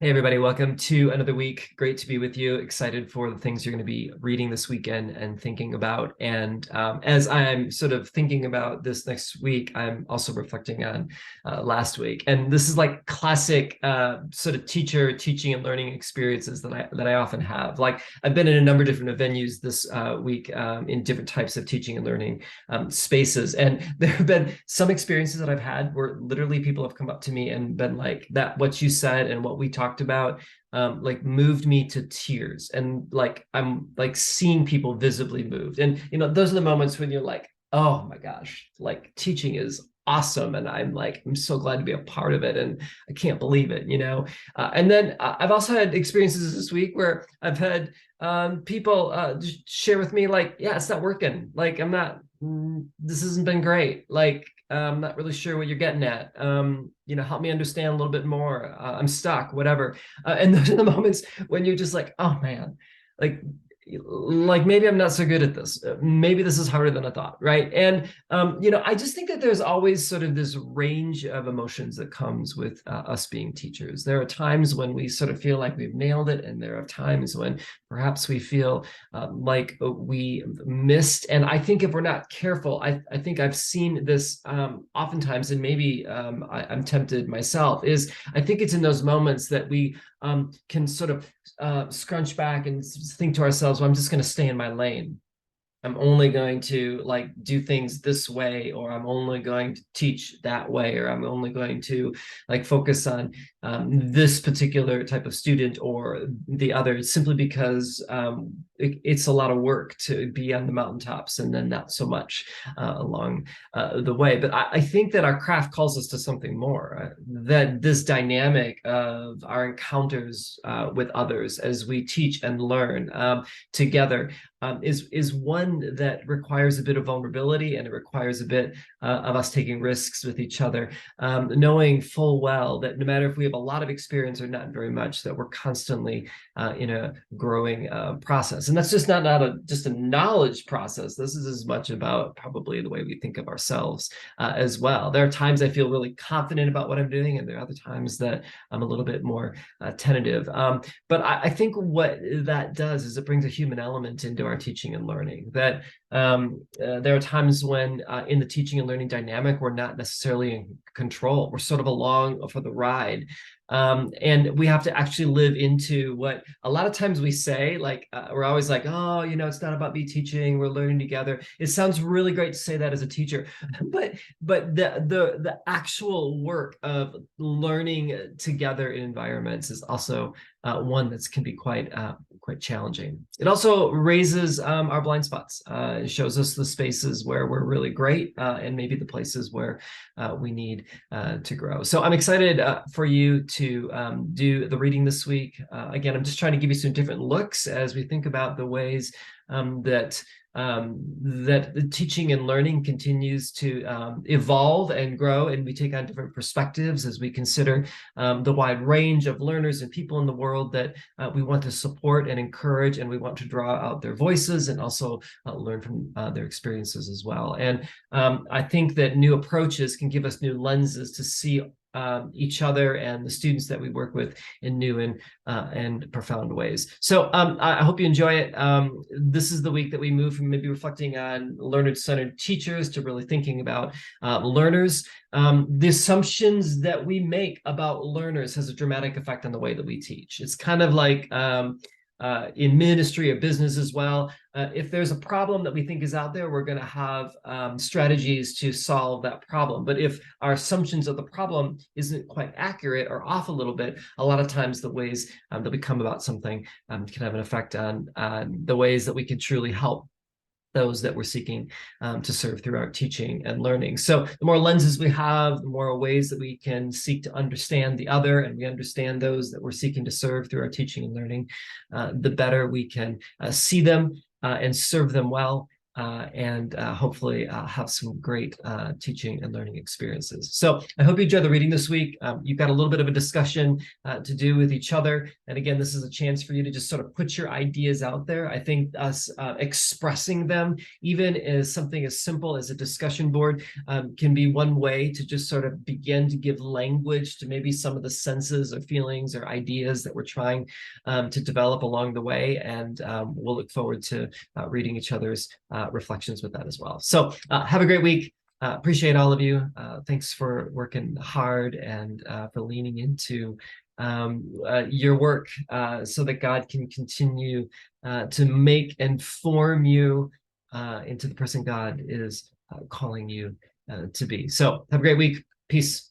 Hey everybody, welcome to another week. Great to be with you. Excited for the things you're going to be reading this weekend and thinking about. And as I'm sort of thinking about this next week, I'm also reflecting on last week. And this is like classic sort of teacher teaching and learning experiences that I often have. Like I've been in a number of different venues this week in different types of teaching and learning spaces. And there have been some experiences that I've had where literally people have come up to me and been like, that what you said and what we talked about like moved me to tears, and like I'm like seeing people visibly moved. And those are the moments when you're like, oh my gosh, like teaching is awesome, and I'm so glad to be a part of it, and I can't believe it. And then I've also had experiences this week where I've had people share with me like, yeah, it's not working, like I'm not this hasn't been great, like I'm not really sure what you're getting at. Help me understand a little bit more. I'm stuck, whatever. And those are the moments when you're just like, oh man, like like maybe I'm not so good at this. Maybe this is harder than I thought, right? And I just think that there's always sort of this range of emotions that comes with us being teachers. There are times when we sort of feel like we've nailed it, and there are times when perhaps we feel like we missed. And I think if we're not careful, I think I've seen this oftentimes, and maybe I'm tempted myself, is I think it's in those moments that we can sort of scrunch back and think to ourselves, well, I'm just going to stay in my lane. I'm only going to like do things this way, or I'm only going to teach that way, or I'm only going to like focus on this particular type of student or the other, simply because it's a lot of work to be on the mountaintops and then not so much along the way. But I think that our craft calls us to something more, that this dynamic of our encounters with others as we teach and learn together is one that requires a bit of vulnerability, and it requires a bit of us taking risks with each other, knowing full well that no matter if we have a lot of experience or not very much, that we're constantly in a growing process. And that's just not just a knowledge process. This is as much about probably the way we think of ourselves as well. There are times I feel really confident about what I'm doing, and there are other times that I'm a little bit more tentative. But I think what that does is it brings a human element into our teaching and learning, that there are times when in the teaching and learning dynamic, we're not necessarily in control. We're sort of along for the ride. And we have to actually live into what a lot of times we say, like we're always like, oh, it's not about me teaching, we're learning together. It sounds really great to say that as a teacher, but the actual work of learning together in environments is also one that can be quite challenging. It also raises our blind spots. It shows us the spaces where we're really great, and maybe the places where we need to grow. So I'm excited for you to do the reading this week. Again, I'm just trying to give you some different looks as we think about the ways that the teaching and learning continues to evolve and grow, and we take on different perspectives as we consider the wide range of learners and people in the world that we want to support and encourage, and we want to draw out their voices and also learn from their experiences as well. And I think that new approaches can give us new lenses to see each other and the students that we work with in new and profound ways. So I hope you enjoy it. This is the week that we move from maybe reflecting on learner-centered teachers to really thinking about learners. The assumptions that we make about learners has a dramatic effect on the way that we teach. It's kind of like in ministry or business as well. If there's a problem that we think is out there, we're going to have strategies to solve that problem. But if our assumptions of the problem isn't quite accurate or off a little bit, a lot of times the ways that we come about something can have an effect on the ways that we can truly help those that we're seeking to serve through our teaching and learning. So the more lenses we have, the more ways that we can seek to understand the other, and we understand those that we're seeking to serve through our teaching and learning, the better we can see them and serve them well, and hopefully have some great teaching and learning experiences. So I hope you enjoyed the reading this week. You've got a little bit of a discussion to do with each other. And again, this is a chance for you to just sort of put your ideas out there. I think us expressing them, even as something as simple as a discussion board, can be one way to just sort of begin to give language to maybe some of the senses or feelings or ideas that we're trying to develop along the way. And we'll look forward to reading each other's reflections with that as well. So have a great week. Appreciate all of you. Thanks for working hard and for leaning into your work so that God can continue to make and form you into the person God is calling you to be. So have a great week. Peace.